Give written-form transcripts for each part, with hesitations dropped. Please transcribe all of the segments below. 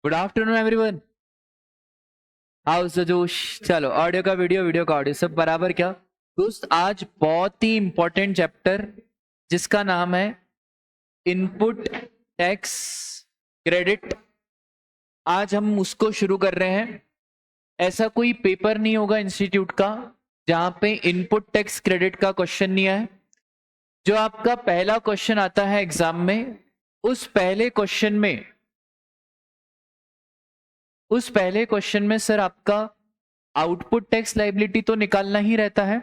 Good afternoon everyone. House जोश। चलो, audio का वीडियो, वीडियो का ऑडियो, सब बराबर क्या दोस्त? आज बहुत ही इंपॉर्टेंट चैप्टर जिसका नाम है इनपुट टैक्स क्रेडिट, आज हम उसको शुरू कर रहे हैं। ऐसा कोई पेपर नहीं होगा इंस्टीट्यूट का जहां पे इनपुट टैक्स क्रेडिट का क्वेश्चन नहीं आए। जो आपका पहला क्वेश्चन आता है एग्जाम में, उस पहले क्वेश्चन में सर आपका आउटपुट टैक्स लायबिलिटी तो निकालना ही रहता है,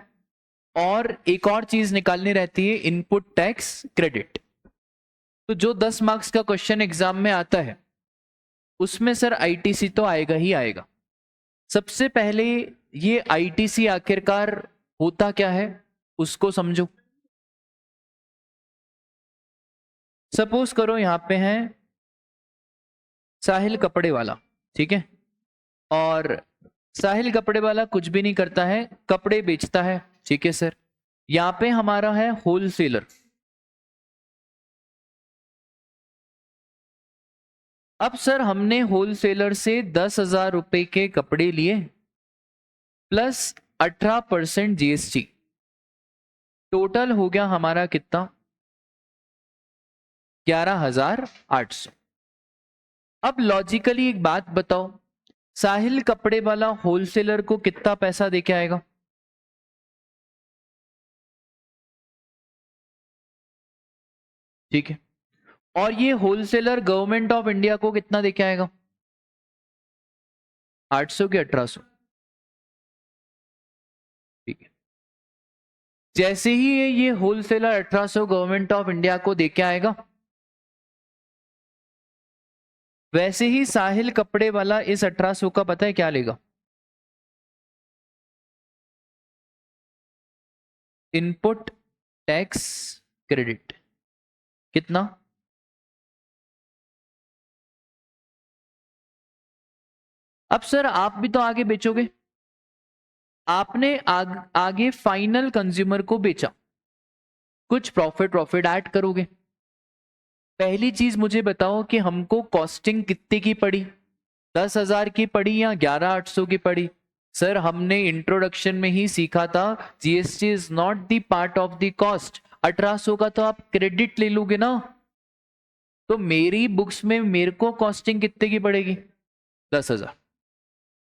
और एक और चीज निकालनी रहती है, इनपुट टैक्स क्रेडिट। तो जो 10 मार्क्स का क्वेश्चन एग्जाम में आता है उसमें सर आईटीसी तो आएगा ही आएगा। सबसे पहले ये आईटीसी आखिरकार होता क्या है उसको समझो। सपोज करो यहां पे है साहिल कपड़े वाला, ठीक है, और साहिल कपड़े वाला कुछ भी नहीं करता है, कपड़े बेचता है, ठीक है सर। यहां पे हमारा है होलसेलर। अब सर हमने होलसेलर से 10,000 रुपए के कपड़े लिए प्लस 18% जीएसटी, टोटल हो गया हमारा कितना? 11,800। अब लॉजिकली एक बात बताओ, साहिल कपड़े वाला होलसेलर को कितना पैसा देके आएगा? ठीक है, और ये होलसेलर गवर्नमेंट ऑफ इंडिया को कितना देके आएगा? 800 के 1800। ठीक है, जैसे ही ये होलसेलर 1800 गवर्नमेंट ऑफ इंडिया को देके आएगा, वैसे ही साहिल कपड़े वाला इस 1800 का पता है क्या लेगा? Input tax credit. कितना? अब सर आप भी तो आगे बेचोगे, आपने आगे फाइनल कंज्यूमर को बेचा, कुछ प्रॉफिट ऐड करोगे। पहली चीज मुझे बताओ कि हमको कॉस्टिंग कितने की पड़ी? 10,000 की पड़ी या 11,800 की पड़ी? सर हमने इंट्रोडक्शन में ही सीखा था, GST is not the part of the cost. 1800 का तो आप क्रेडिट ले लोगे ना। तो मेरी बुक्स में मेरे को कॉस्टिंग कितने की पड़ेगी? 10,000।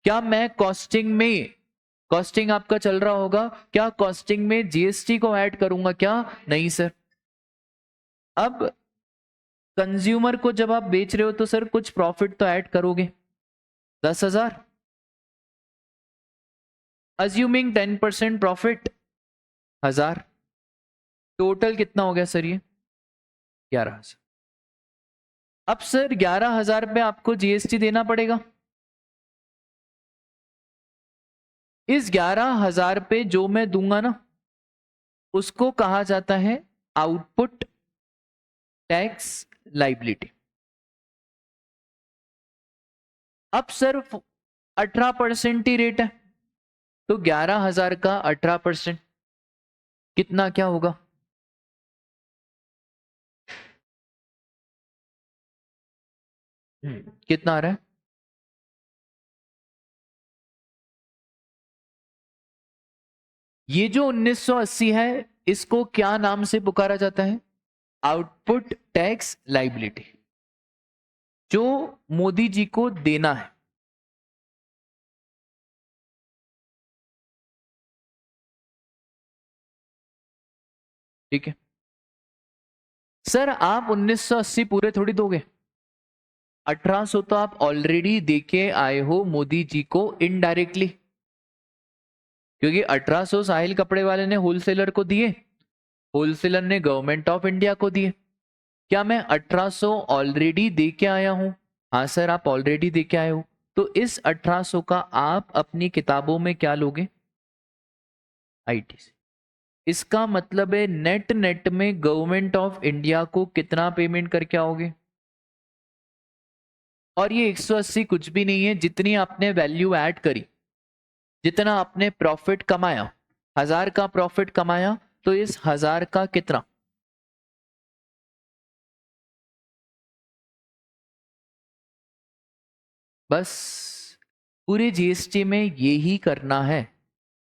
क्या मैं कॉस्टिंग आपका चल रहा होगा, क्या कॉस्टिंग में जीएसटी को ऐड करूंगा क्या? नहीं सर। अब कंज्यूमर को जब आप बेच रहे हो तो सर कुछ प्रॉफिट तो ऐड करोगे। 10,000 अज्यूमिंग 10% प्रॉफिट, 1,000, टोटल कितना हो गया सर? ये 11,000। अब सर 11,000 पे आपको जीएसटी देना पड़ेगा। इस 11,000 पे जो मैं दूंगा ना, उसको कहा जाता है आउटपुट टैक्स लाइबिलिटी। अब सर 18% ही रेट है, तो 11,000 का 18% कितना क्या होगा? कितना आ रहा है? ये जो 1980 है, इसको क्या नाम से पुकारा जाता है? आउटपुट टैक्स लाइबिलिटी, जो मोदी जी को देना है। ठीक है सर, आप 1980 पूरे थोड़ी दोगे। 1800 तो आप ऑलरेडी देके आए हो मोदी जी को इनडायरेक्टली, क्योंकि 1800 साहिल कपड़े वाले ने होलसेलर को दिए, होलसेलर ने गवर्नमेंट ऑफ इंडिया को दिए। क्या मैं 1800 ऑलरेडी दे के आया हूं? हाँ सर, आप ऑलरेडी दे के आए हो, तो इस 1800 का आप अपनी किताबों में क्या लोगे? आईटीसी। इसका मतलब है नेट नेट में गवर्नमेंट ऑफ इंडिया को कितना पेमेंट करके आओगे? और ये 180 कुछ भी नहीं है, जितनी आपने वैल्यू ऐड करी, जितना आपने प्रॉफिट कमाया, 1,000 का प्रॉफिट कमाया, तो इस 1,000 का कितना? बस पूरे जीएसटी में यही करना है।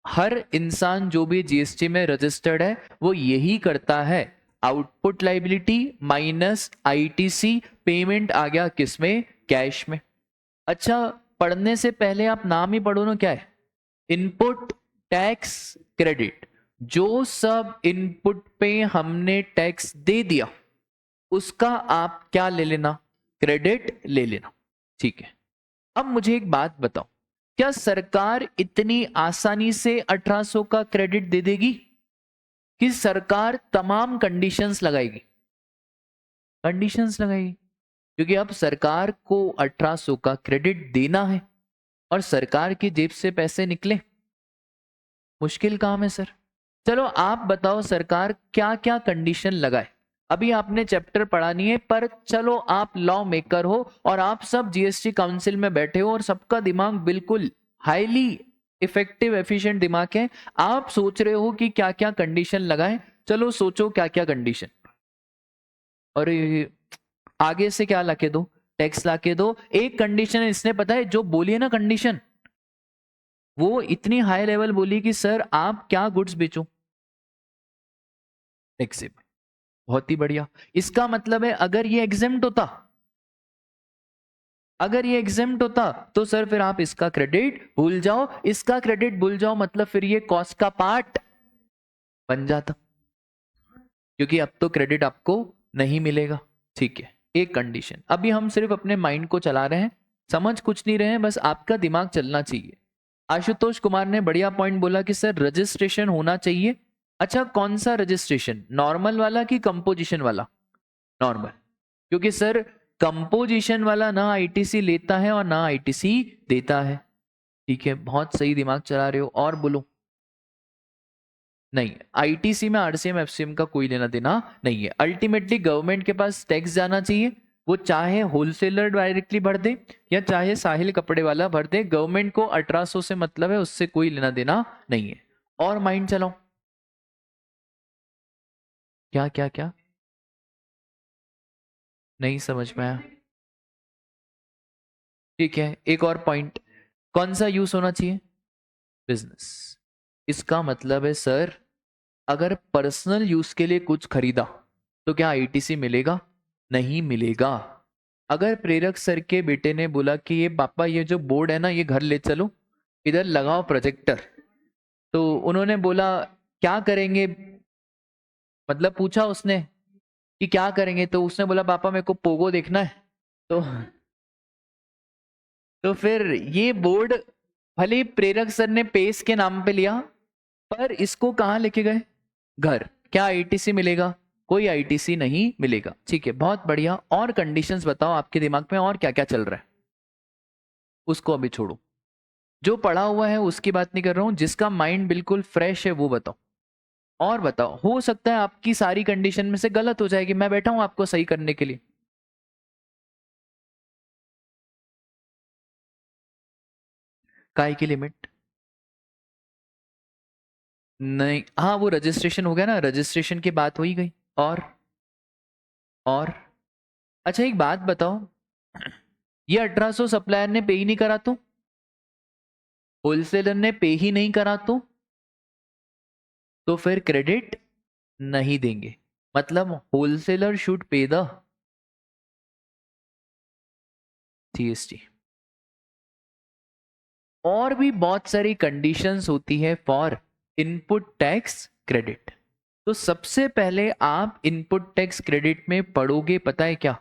हर इंसान जो भी जीएसटी में रजिस्टर्ड है वो यही करता है। Output liability minus ITC, payment आ गया किसमें? कैश में। अच्छा, पढ़ने से पहले आप नाम ही पढ़ो ना, क्या है? Input tax credit. जो सब इनपुट पे हमने टैक्स दे दिया उसका आप क्या ले लेना? क्रेडिट ले लेना। ठीक है, अब मुझे एक बात बताओ, क्या सरकार इतनी आसानी से 1800 का क्रेडिट दे देगी कि सरकार तमाम कंडीशंस लगाएगी? कंडीशंस लगाएगी, क्योंकि अब सरकार को 1800 का क्रेडिट देना है और सरकार की जेब से पैसे निकले। मुश्किल काम है सर। चलो आप बताओ सरकार क्या क्या कंडीशन लगाए। अभी आपने चैप्टर पढ़ा नहीं है, पर चलो आप लॉ मेकर हो और आप सब जीएसटी काउंसिल में बैठे हो और सबका दिमाग बिल्कुल हाईली इफेक्टिव एफिशिएंट दिमाग है। आप सोच रहे हो कि क्या क्या कंडीशन लगाए। चलो सोचो क्या क्या कंडीशन। और आगे से क्या लाके दो? टैक्स लाके दो। एक कंडीशन है, इसने पता है जो बोली है ना कंडीशन, वो इतनी हाई लेवल बोली कि सर आप क्या गुड्स बेचो? एक्सेप्ट। बहुत ही बढ़िया। इसका मतलब है अगर ये एग्जेम्प्ट होता, अगर ये एग्जेम्प्ट होता तो सर फिर आप इसका क्रेडिट भूल जाओ, इसका क्रेडिट भूल जाओ, मतलब फिर ये कॉस्ट का पार्ट बन जाता, क्योंकि अब तो क्रेडिट आपको नहीं मिलेगा। ठीक है, एक कंडीशन। अभी हम सिर्फ अपने माइंड को चला रहे हैं, समझ कुछ नहीं रहे हैं, बस आपका दिमाग चलना चाहिए। आशुतोष कुमार ने बढ़िया पॉइंट बोला कि सर रजिस्ट्रेशन होना चाहिए। अच्छा, कौन सा रजिस्ट्रेशन? नॉर्मल वाला कि कंपोजिशन वाला? नॉर्मल, क्योंकि सर कंपोजिशन वाला ना आईटीसी लेता है और ना आईटीसी देता है। ठीक है, बहुत सही दिमाग चला रहे हो। और बोलो। नहीं, आईटीसी में आरसीएम एफसीएम का कोई लेना देना नहीं है। अल्टीमेटली गवर्नमेंट के पास टैक्स जाना चाहिए, वो चाहे होलसेलर डायरेक्टली भर दे या चाहे साहिल कपड़े वाला भर दे, गवर्नमेंट को 1800 से मतलब है, उससे कोई लेना देना नहीं है। और माइंड चलाओ। क्या क्या क्या? नहीं समझ में आया। ठीक है, एक और पॉइंट। कौन सा यूज होना चाहिए? बिजनेस। इसका मतलब है सर अगर पर्सनल यूज के लिए कुछ खरीदा तो क्या आईटीसी मिलेगा? नहीं मिलेगा। अगर प्रेरक सर के बेटे ने बोला कि ये पापा ये जो बोर्ड है ना ये घर ले चलो, इधर लगाओ प्रोजेक्टर, तो उन्होंने बोला क्या करेंगे? मतलब पूछा उसने कि क्या करेंगे, तो उसने बोला पापा मेरे को पोगो देखना है। तो फिर ये बोर्ड भले ही प्रेरक सर ने पेस के नाम पे लिया, पर इसको कहाँ लेके गए? घर। क्या आईटीसी मिलेगा? कोई आईटीसी नहीं मिलेगा। ठीक है, बहुत बढ़िया। और कंडीशंस बताओ आपके दिमाग में और क्या क्या चल रहा है, उसको अभी छोड़ो। जो पढ़ा हुआ है उसकी बात नहीं कर रहा हूं, जिसका माइंड बिल्कुल फ्रेश है वो बताओ। और बताओ, हो सकता है आपकी सारी कंडीशन में से गलत हो जाएगी, मैं बैठा हूं आपको सही करने के लिए। काय की लिमिट? नहीं, हाँ वो रजिस्ट्रेशन हो गया ना, रजिस्ट्रेशन की बात हो ही गई। और अच्छा एक बात बताओ, ये 1800 सप्लायर ने पे ही नहीं करा तो, होलसेलर ने पे ही नहीं करा तो फिर क्रेडिट नहीं देंगे। मतलब wholesaler should pay the GST. और भी बहुत सारी कंडीशंस होती है फॉर इनपुट टैक्स क्रेडिट। तो सबसे पहले आप इनपुट टैक्स क्रेडिट में पढ़ोगे पता है क्या,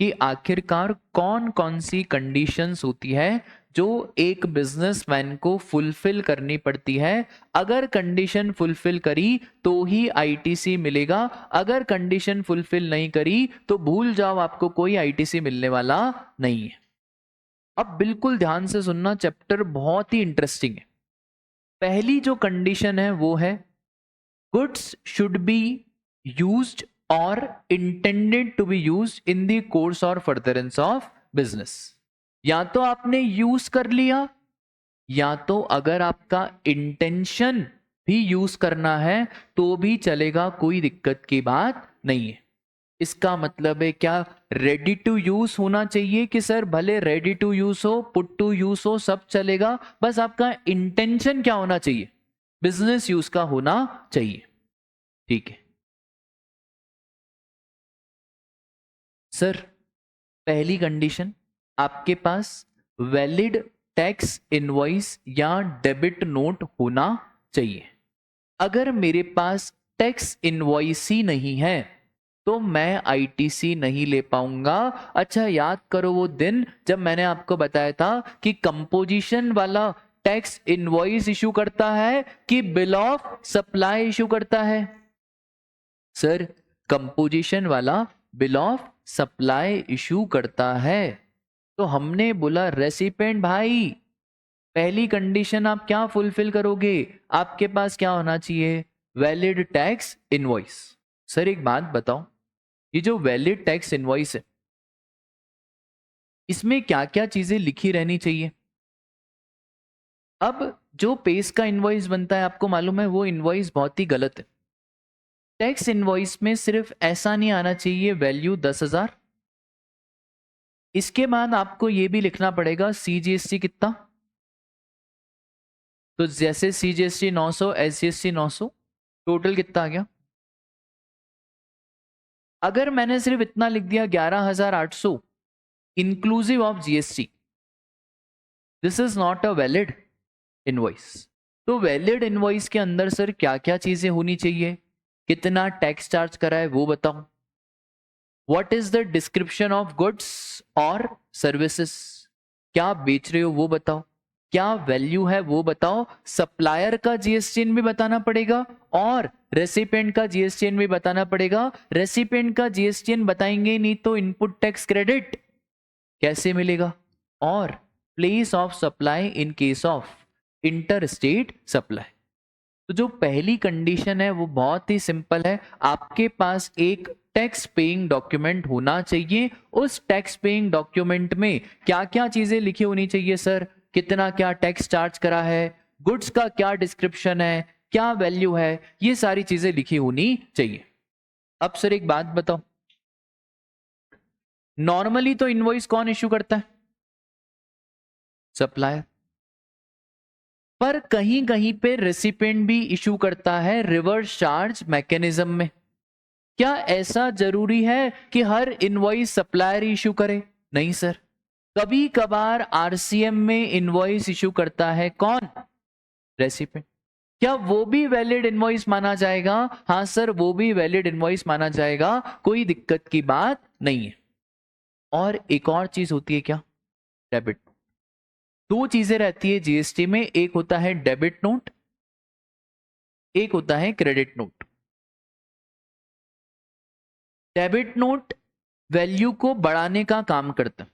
कि आखिरकार कौन कौन सी कंडीशंस होती है जो एक बिजनेसमैन को फुलफिल करनी पड़ती है। अगर कंडीशन फुलफिल करी तो ही आईटीसी मिलेगा, अगर कंडीशन फुलफिल नहीं करी तो भूल जाओ, आपको कोई आईटीसी मिलने वाला नहीं है। अब बिल्कुल ध्यान से सुनना, चैप्टर बहुत ही इंटरेस्टिंग है। पहली जो कंडीशन है वो है गुड्स शुड बी यूज्ड और intended to be used in the course और फर्दरेंस ऑफ बिजनेस। या तो आपने यूज कर लिया, या तो अगर आपका इंटेंशन भी यूज करना है तो भी चलेगा, कोई दिक्कत की बात नहीं है। इसका मतलब है क्या रेडी टू यूज होना चाहिए कि सर भले रेडी टू यूज हो पुट टू यूज हो सब चलेगा, बस आपका इंटेंशन क्या होना चाहिए, बिजनेस यूज का होना चाहिए। ठीक है सर, पहली कंडीशन आपके पास वैलिड टैक्स इनवॉइस या डेबिट नोट होना चाहिए। अगर मेरे पास टैक्स इनवॉइस ही नहीं है तो मैं आईटीसी नहीं ले पाऊंगा। अच्छा याद करो वो दिन जब मैंने आपको बताया था कि कंपोजिशन वाला टैक्स इनवॉइस इशू करता है कि बिल ऑफ सप्लाई इशू करता है। सर कंपोजिशन वाला बिल ऑफ सप्लाई इशू करता है। तो हमने बोला रेसिपेंट भाई पहली कंडीशन आप क्या फुलफिल करोगे, आपके पास क्या होना चाहिए, वैलिड टैक्स इनवॉइस। सर एक बात बताओ, ये जो वैलिड टैक्स इनवॉइस है इसमें क्या क्या चीजें लिखी रहनी चाहिए। अब जो पेस का इनवॉइस बनता है आपको मालूम है वो इनवॉइस बहुत ही गलत है। टैक्स इनवॉइस में सिर्फ ऐसा नहीं आना चाहिए वैल्यू 10,000, इसके बाद आपको ये भी लिखना पड़ेगा सीजीएसटी कितना। तो जैसे सीजीएसटी 900, एसजीएसटी 900, टोटल कितना आ गया। अगर मैंने सिर्फ इतना लिख दिया 11,800 inclusive of GST, this is not a valid invoice. तो वैलिड इनवॉइस के अंदर सर क्या क्या चीजें होनी चाहिए, कितना टैक्स चार्ज करा है वो बताओ, what is the description of goods और सर्विसेज, क्या बेच रहे हो वो बताओ, क्या वैल्यू है वो बताओ, सप्लायर का जीएसटीएन भी बताना पड़ेगा और रेसिपिएंट का जीएसटीएन भी बताना पड़ेगा। रेसिपिएंट का जीएसटीएन बताएंगे नहीं तो इनपुट टैक्स क्रेडिट कैसे मिलेगा, और place of supply in case of inter state supply. तो जो पहली कंडीशन है वो बहुत ही सिंपल है, आपके पास एक टैक्स पेइंग डॉक्यूमेंट होना चाहिए। उस टैक्स पेइंग डॉक्यूमेंट में क्या क्या चीजें लिखी होनी चाहिए सर, कितना क्या टैक्स चार्ज करा है, गुड्स का क्या डिस्क्रिप्शन है, क्या वैल्यू है, ये सारी चीजें लिखी होनी चाहिए। अब सर एक बात बताओ, नॉर्मली तो इनवॉइस कौन इश्यू करता है, सप्लायर, पर कहीं कहीं पे रेसिपिएंट भी इशू करता है रिवर्स चार्ज मैकेनिज्म में। क्या ऐसा जरूरी है कि हर इनवॉइस सप्लायर इशू करे, नहीं सर, कभी कभार आरसीएम में इनवॉइस इशू करता है कौन, रेसिपिएंट। क्या वो भी वैलिड इनवॉइस माना जाएगा, हाँ सर वो भी वैलिड इनवॉइस माना जाएगा, कोई दिक्कत की बात नहीं है। और एक और चीज होती है क्या, डेबिट। दो चीजें रहती है जीएसटी में, एक होता है डेबिट नोट, एक होता है credit note. Debit note value को बढ़ाने का काम करता है,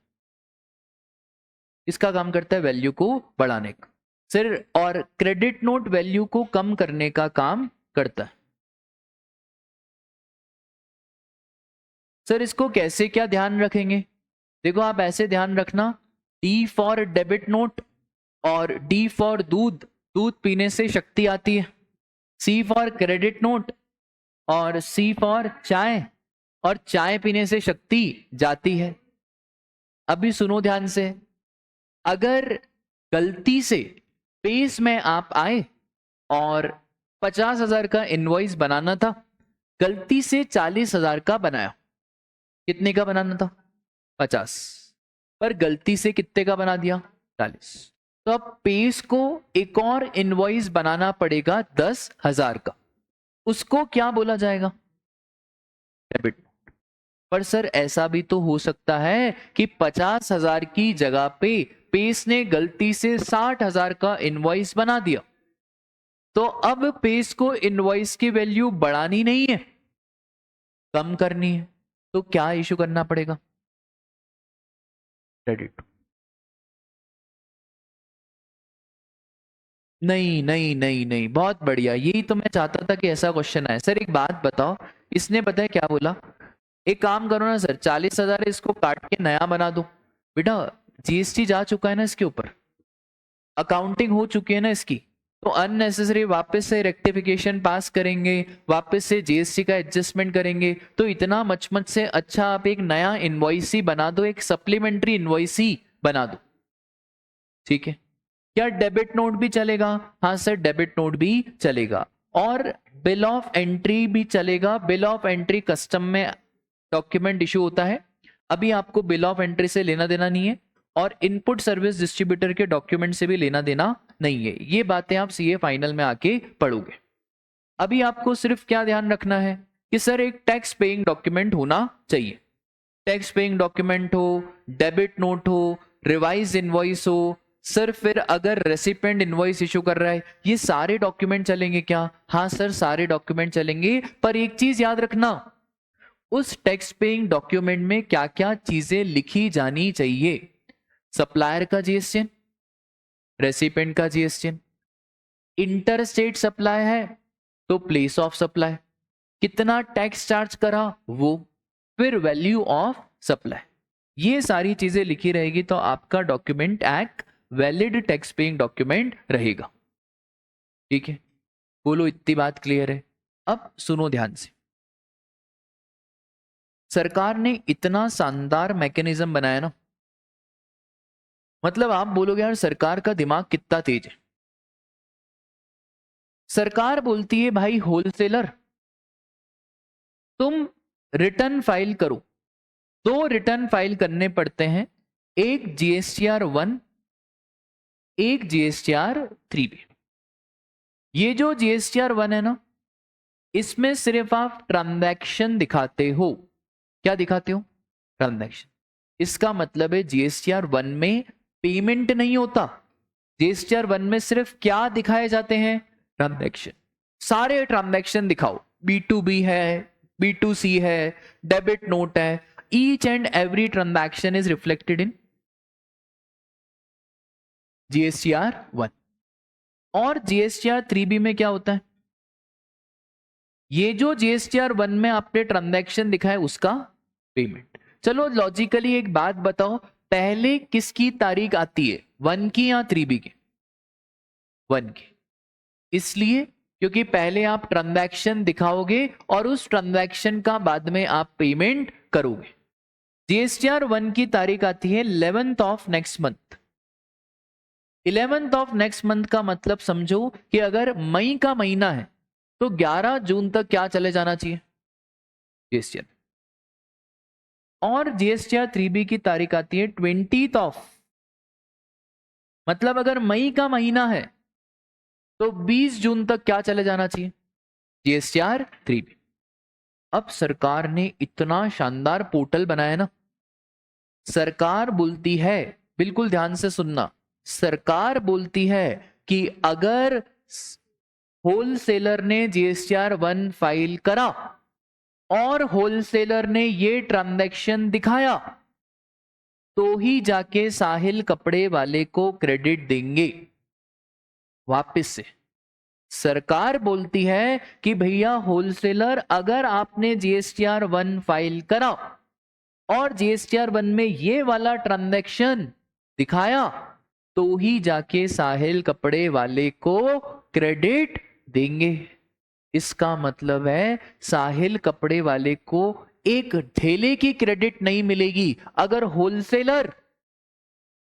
इसका काम करता है वैल्यू को बढ़ाने का सर, और क्रेडिट नोट वैल्यू को कम करने का काम करता है। सर इसको कैसे क्या ध्यान रखेंगे, देखो आप ऐसे ध्यान रखना, डी फॉर डेबिट नोट और डी फॉर दूध, दूध पीने से शक्ति आती है, सी फॉर क्रेडिट नोट और सी फॉर चाय, और चाय पीने से शक्ति जाती है। अभी सुनो ध्यान से, अगर गलती से पेस में आप आए और 50,000 का इनवॉइस बनाना था, गलती से 40,000 का बनाया, कितने का बनाना था 50, पर गलती से कितने का बना दिया 40, तो अब पेस को एक और इनवॉइस बनाना पड़ेगा 10,000 का, उसको क्या बोला जाएगा, डेबिट। पर सर ऐसा भी तो हो सकता है कि 50,000 की जगह पे पेस ने गलती से 60,000 का इनवॉइस बना दिया, तो अब पेस को इनवॉइस की वैल्यू बढ़ानी नहीं है, कम करनी है, तो क्या इशू करना पड़ेगा, क्रेडिट। नहीं नहीं नहीं नहीं, बहुत बढ़िया, यही तो मैं चाहता था कि ऐसा क्वेश्चन आए। सर एक बात बताओ, इसने पता है क्या बोला, एक काम करो ना सर, 40,000 इसको काट के नया बना दो। बेटा जीएसटी जा चुका है ना इसके ऊपर, अकाउंटिंग हो चुकी है ना इसकी, तो अननेसेसरी वापस से रेक्टिफिकेशन पास करेंगे, वापस से जीएसटी का एडजस्टमेंट करेंगे, तो इतना मचमच से अच्छा आप एक नया इनवॉइस ही बना दो, एक सप्लीमेंट्री इनवॉइस ही बना दो। ठीक है, क्या डेबिट नोट भी चलेगा? हाँ सर, डेबिट नोट भी चलेगा, और बिल ऑफ एंट्री भी चलेगा। बिल ऑफ एंट्री कस्टम में डॉक्यूमेंट इशू होता है, अभी आपको बिल ऑफ एंट्री से लेना देना नहीं है, और इनपुट सर्विस डिस्ट्रीब्यूटर के डॉक्यूमेंट से भी लेना देना नहीं है। ये बातें आप सीए फाइनल में आके पढ़ोगे। अभी आपको सिर्फ क्या ध्यान रखना है कि सर एक टैक्स पेइंग डॉक्यूमेंट होना चाहिए। टैक्स पेइंग डॉक्यूमेंट हो, डेबिट नोट हो, रिवाइज इनवॉइस हो, सर फिर अगर रेसिपेंट इनवॉइस इशू कर रहा है, ये सारे डॉक्यूमेंट चलेंगे क्या? हाँ सर, सारे डॉक्यूमेंट चलेंगे, पर एक चीज याद रखना, उस टैक्स पेइंग डॉक्यूमेंट में क्या क्या चीजें लिखी जानी चाहिए। सप्लायर का जीएसटीएन, रेसिपेंट का जीएसटीएन, इंटर स्टेट सप्लाई है तो प्लेस ऑफ सप्लाई, कितना टैक्स चार्ज करा वो, फिर वैल्यू ऑफ सप्लाई, ये सारी चीजें लिखी रहेगी, तो आपका डॉक्यूमेंट एक वैलिड टैक्स पेइंग डॉक्यूमेंट रहेगा। ठीक है, बोलो इतनी बात क्लियर है? अब सुनो ध्यान से, सरकार ने इतना शानदार मैकेनिज्म बनाया ना, मतलब आप बोलोगे यार सरकार का दिमाग कितना तेज है। सरकार बोलती है भाई होलसेलर तुम रिटर्न फाइल करो, 2 रिटर्न फाइल करने पड़ते हैं, एक जीएसटीआर 1, एक जीएसटीआर 3B। ये जो जीएसटीआर 1 है ना, इसमें सिर्फ आप ट्रांजैक्शन दिखाते हो। क्या दिखाते हो? ट्रांजैक्शन। इसका मतलब है जीएसटीआर 1 में पेमेंट नहीं होता, जीएसटीआर 1 में सिर्फ क्या दिखाए जाते हैं? ट्रांजैक्शन। सारे ट्रांजैक्शन दिखाओ, B2B है, B2C है, डेबिट नोट है, each and every transaction is reflected in GSTR 1। और जीएसटीआर 3B में क्या होता है? ये जो जीएसटीआर 1 में आपने ट्रांजैक्शन दिखाए उसका पेमेंट। चलो लॉजिकली एक बात बताओ, पहले किसकी तारीख आती है, 1 की या 3B की? 1 की। इसलिए क्योंकि पहले आप ट्रांजैक्शन दिखाओगे और उस ट्रांजैक्शन का बाद में आप पेमेंट करोगे। जीएसटीआर 1 की तारीख आती है 11th of next month. 11th of next month का मतलब समझो कि अगर मई का महीना है तो 11 जून तक क्या चले जाना चाहिए? जीएसटीआर। और जीएसटीआर 3B की तारीख आती है 20th ऑफ, मतलब अगर मई का महीना है तो 20 जून तक क्या चले जाना चाहिए? GSTR 3B। अब सरकार ने इतना शानदार पोर्टल बनाया ना, सरकार बोलती है, बिल्कुल ध्यान से सुनना, सरकार बोलती है कि अगर होलसेलर ने जीएसटीआर 1 फाइल करा और होलसेलर ने ये ट्रांजैक्शन दिखाया तो ही जाके साहिल कपड़े वाले को क्रेडिट देंगे। वापस से सरकार बोलती है कि भैया होलसेलर, अगर आपने जीएसटीआर 1 फाइल करा और जीएसटीआर 1 में ये वाला ट्रांजैक्शन दिखाया तो ही जाके साहिल कपड़े वाले को क्रेडिट देंगे। इसका मतलब है साहिल कपड़े वाले को एक ढेले की क्रेडिट नहीं मिलेगी अगर होलसेलर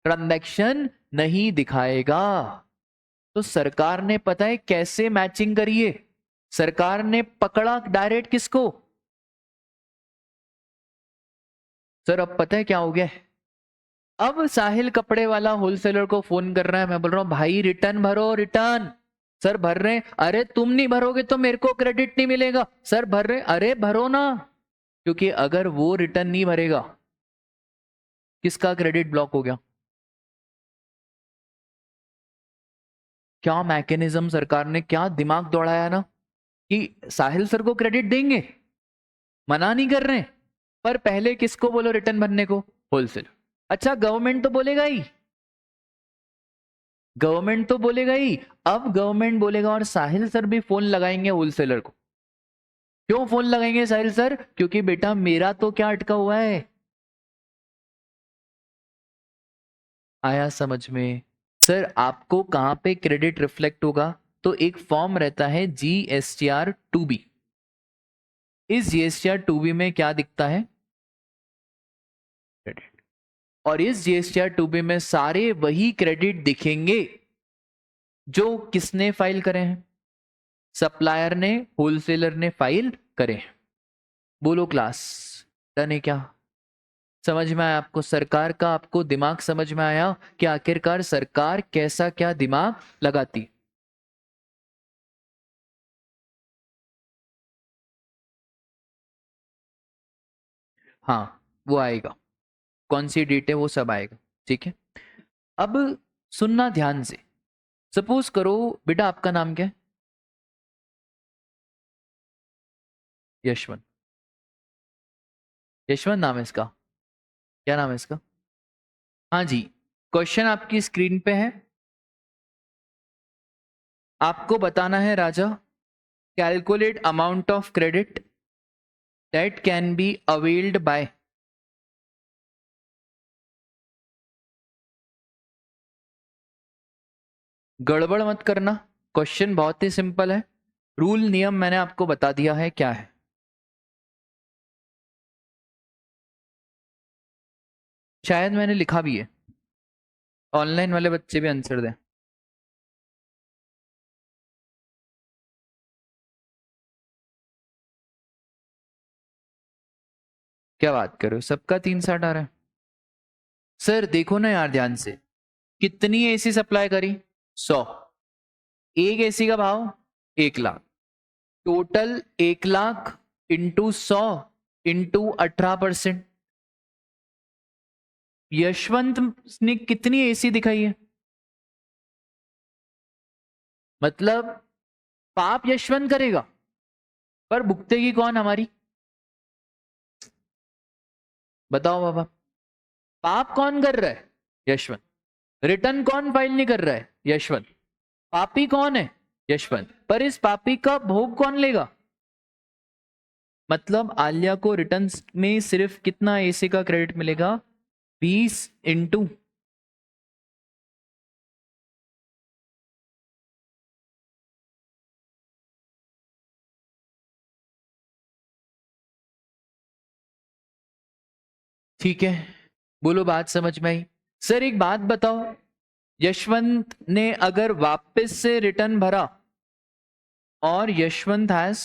ट्रांजैक्शन नहीं दिखाएगा। तो सरकार ने पता है कैसे मैचिंग करी है? सरकार ने पकड़ा डायरेक्ट किसको? सर अब पता है क्या हो गया? अब साहिल कपड़े वाला होलसेलर को फोन कर रहा है, मैं बोल रहा हूं भाई रिटर्न भरो, रिटर्न। सर भर रहे हैं। अरे तुम नहीं भरोगे तो मेरे को क्रेडिट नहीं मिलेगा। सर भर रहे। अरे भरो ना, क्योंकि अगर वो रिटर्न नहीं भरेगा किसका क्रेडिट ब्लॉक हो गया? क्या मैकेनिज्म सरकार ने, क्या दिमाग दौड़ाया ना कि साहिल सर को क्रेडिट देंगे, मना नहीं कर रहे, पर पहले किसको बोलो रिटर्न भरने को? होलसेलर। अच्छा गवर्नमेंट तो बोलेगा ही, गवर्नमेंट तो बोलेगा ही। अब गवर्नमेंट बोलेगा और साहिल सर भी फोन लगाएंगे होलसेलर को। क्यों फोन लगाएंगे साहिल सर? क्योंकि बेटा मेरा तो क्या अटका हुआ है। आया समझ में? सर आपको कहां पे क्रेडिट रिफ्लेक्ट होगा? तो एक फॉर्म रहता है GSTR 2B। इस GSTR 2B में क्या दिखता है? क्रेडिट। और इस GSTR 2B में सारे वही क्रेडिट दिखेंगे जो किसने फाइल करे हैं? सप्लायर ने, होलसेलर ने फाइल करे हैं। बोलो क्लास, डन है क्या? समझ में आया आपको? सरकार का आपको दिमाग समझ में आया कि आखिरकार सरकार कैसा क्या दिमाग लगाती? हाँ वो आएगा, कौन सी डेट है वो सब आएगा, ठीक है। अब सुनना ध्यान से। सपोज करो बेटा आपका नाम क्या है? यशवंत। यशवंत नाम है इसका? क्या नाम है इसका? हाँ जी। क्वेश्चन आपकी स्क्रीन पे है। आपको बताना है राजा, calculate amount of credit that can be availed by. गड़बड़ मत करना, क्वेश्चन बहुत ही सिंपल है। रूल नियम मैंने आपको बता दिया है क्या है। शायद मैंने लिखा भी है, ऑनलाइन वाले बच्चे भी आंसर दें। क्या बात कर रहे हो, सबका 360 आ रहा है? सर देखो ना यार ध्यान से, कितनी एसी सप्लाई करी? 100। एक एसी का भाव 1 lakh, total 1 lakh into 100 into 18%। Yashwant ने कितनी एसी दिखाई है? मतलब पाप यशवंत करेगा पर भुगतेगी कौन हमारी? बताओ बाबा, पाप कौन कर रहा है? यशवंत। रिटर्न कौन फाइल नहीं कर रहा है? यशवंत। पापी कौन है? यशवंत। पर इस पापी का भोग कौन लेगा? मतलब आलिया को रिटर्न में सिर्फ कितना एसी का क्रेडिट मिलेगा? 20 इंटू, ठीक है। बोलो बात समझ में आई? सर एक बात बताओ, यशवंत ने अगर वापस से रिटर्न भरा और Yashwant has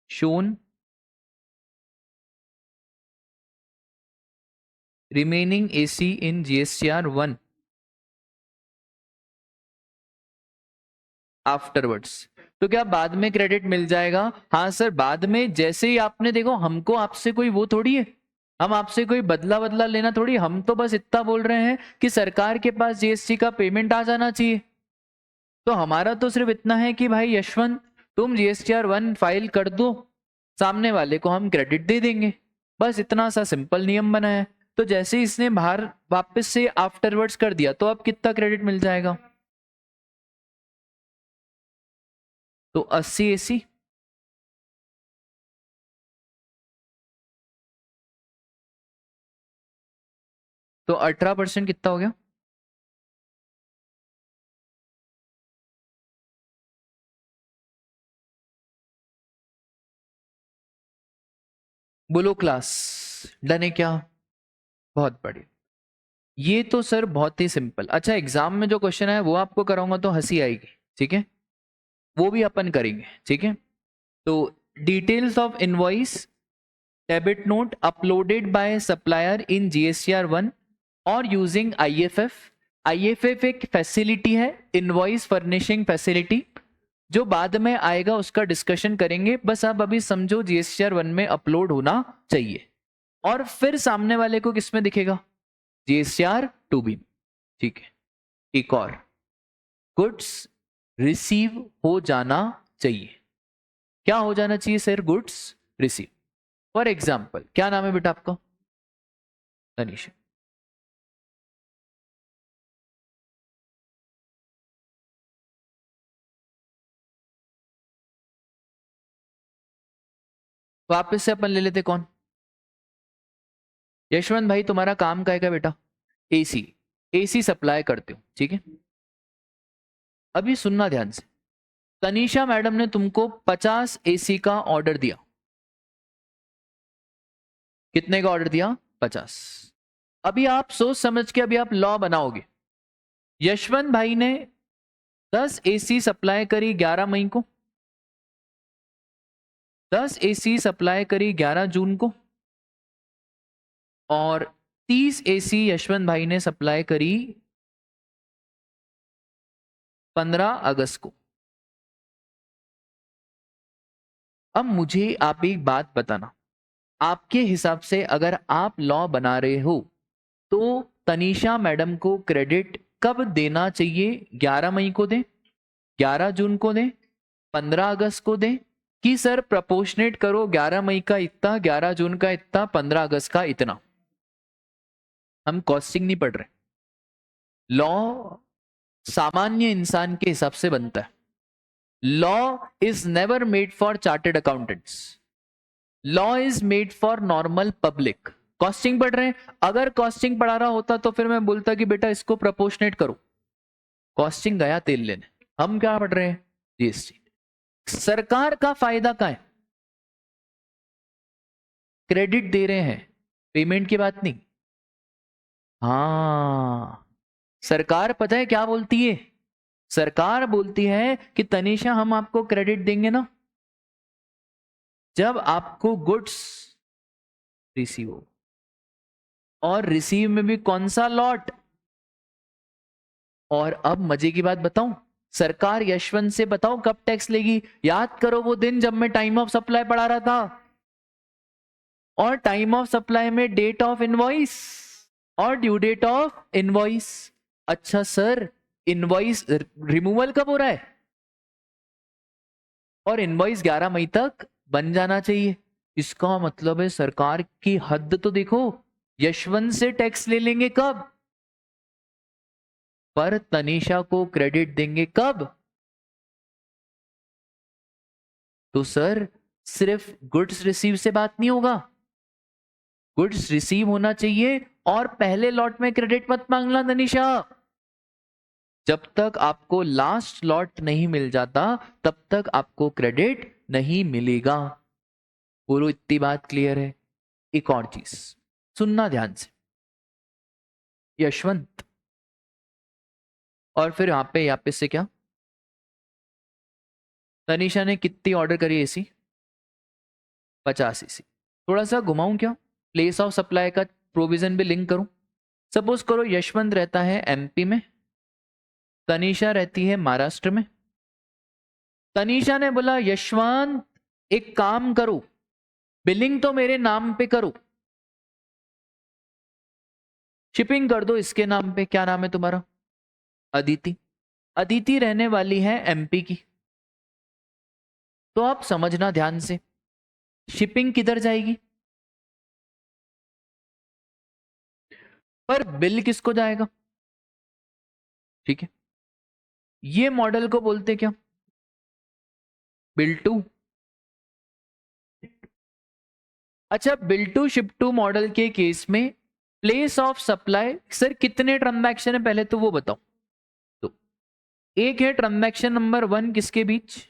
shown remaining AC in GSTR 1 afterwards, तो क्या बाद में क्रेडिट मिल जाएगा? हाँ सर, बाद में जैसे ही आपने, देखो हमको आपसे कोई वो थोड़ी है, हम आपसे कोई बदला बदला लेना थोड़ी, हम तो बस इतना बोल रहे हैं कि सरकार के पास GST का पेमेंट आ जाना चाहिए। तो हमारा तो सिर्फ इतना है कि भाई यशवंत तुम GSTR 1 फाइल कर दो, सामने वाले को हम क्रेडिट दे देंगे। बस इतना सा सिंपल नियम बना है। तो जैसे ही इसने बाहर वापस से आफ्टरवर्ड्स कर दिया तो अब कितना क्रेडिट मिल जाएगा? तो 80 एसी। तो 18% कितना हो गया? बोलो क्लास, डन है क्या? बहुत बढ़िया। ये तो सर बहुत ही सिंपल। अच्छा एग्जाम में जो क्वेश्चन है वो आपको कराऊंगा तो हंसी आएगी, ठीक है, वो भी अपन करेंगे, ठीक है। तो details of invoice debit note uploaded by supplier in GSTR 1 और यूजिंग IFF। IFF एक फैसिलिटी है, इनवॉइस फर्निशिंग फैसिलिटी, जो बाद में आएगा उसका डिस्कशन करेंगे। बस आप अभी समझो GSTR 1 में अपलोड होना चाहिए। और फिर सामने वाले को किस में दिखेगा? GSTR 2B, ठीक है। एक और, गुड्स रिसीव हो जाना चाहिए। क्या हो जाना चाहिए sir? Goods receive. For example, क्या नाम है बेटा आपका? तनीश। वापस से अपन ले लेते कौन? यशवंत भाई तुम्हारा काम क्या है बेटा? एसी। एसी सप्लाई करते हो, ठीक है। अभी सुनना ध्यान से, तनीषा मैडम ने तुमको 50 एसी का ऑर्डर दिया। कितने का ऑर्डर दिया? 50। अभी आप सोच समझ के अभी आप लॉ बनाओगे। यशवंत भाई ने 10 एसी सप्लाई करी 11 मई को, 10 एसी सप्लाई करी 11 जून को, और 30 एसी यशवंत भाई ने सप्लाई करी 15 अगस्त को। अब मुझे आप एक बात बताना, आपके हिसाब से अगर आप लॉ बना रहे हो तो तनीषा मैडम को क्रेडिट कब देना चाहिए? 11 मई को दें, 11 जून को दें, 15 अगस्त को दें, कि सर प्रपोर्शनेट करो, 11 मई का इतना, 11 जून का इतना, 15 अगस्त का इतना। हम कॉस्टिंग नहीं पढ़ रहे, लॉ सामान्य इंसान के हिसाब से बनता है। Law is never made for chartered accountants, law is made for normal public. Costing पढ़ रहे हैं, अगर कॉस्टिंग पढ़ा रहा होता तो फिर मैं बोलता कि बेटा इसको प्रपोर्शनेट करो। कॉस्टिंग गया तेल लेने, हम क्या पढ़ रहे हैं? जीएसटी। सरकार का फायदा क्या है? क्रेडिट दे रहे हैं, पेमेंट की बात नहीं। हाँ, सरकार पता है क्या बोलती है? सरकार बोलती है कि तनीषा हम आपको क्रेडिट देंगे ना जब आपको गुड्स रिसीव हो, और रिसीव में भी कौन सा लॉट। और अब मजे की बात बताऊं, सरकार यशवंत से बताओ कब टैक्स लेगी? याद करो वो दिन जब मैं टाइम ऑफ सप्लाई पढ़ा रहा था, और टाइम ऑफ सप्लाई में डेट ऑफ इनवॉइस और ड्यू डेट ऑफ इनवॉइस। अच्छा सर, इनवॉइस रिमूवल कब हो रहा है? और इनवॉइस 11 मई तक बन जाना चाहिए। इसका मतलब है सरकार की हद तो देखो, यशवंत से टैक्स ले लेंगे कब? पर तनीषा को क्रेडिट देंगे कब? तो सर सिर्फ गुड्स रिसीव से बात नहीं होगा, गुड्स रिसीव होना चाहिए और पहले लॉट में क्रेडिट मत मांगना तनीषा। जब तक आपको लास्ट लॉट नहीं मिल जाता तब तक आपको क्रेडिट नहीं मिलेगा। पूरी इतनी बात क्लियर है? एक और चीज सुनना ध्यान से, यशवंत और फिर यहाँ पे से क्या, तनीषा ने कितनी ऑर्डर करी एसी? 50 एसी। थोड़ा सा घुमाऊं क्या, प्लेस ऑफ सप्लाई का प्रोविजन भी लिंक करूं। सपोज करो यशवंत रहता है एमपी में, तनीषा रहती है महाराष्ट्र में। तनीषा ने बोला यशवंत एक काम करो, बिलिंग तो मेरे नाम पे करो, शिपिंग कर दो इसके नाम पे। क्या नाम है तुम्हारा? अदिति। अदिति रहने वाली है एमपी की। तो आप समझना ध्यान से, शिपिंग किधर जाएगी? पर बिल किसको जाएगा? ठीक है, ये मॉडल को बोलते क्या? Bill to. अच्छा, bill to ship to model के केस में प्लेस ऑफ सप्लाई सर कितने ट्रांजैक्शन है पहले तो वो बताओ। तो एक है ट्रांजैक्शन नंबर 1 किसके बीच?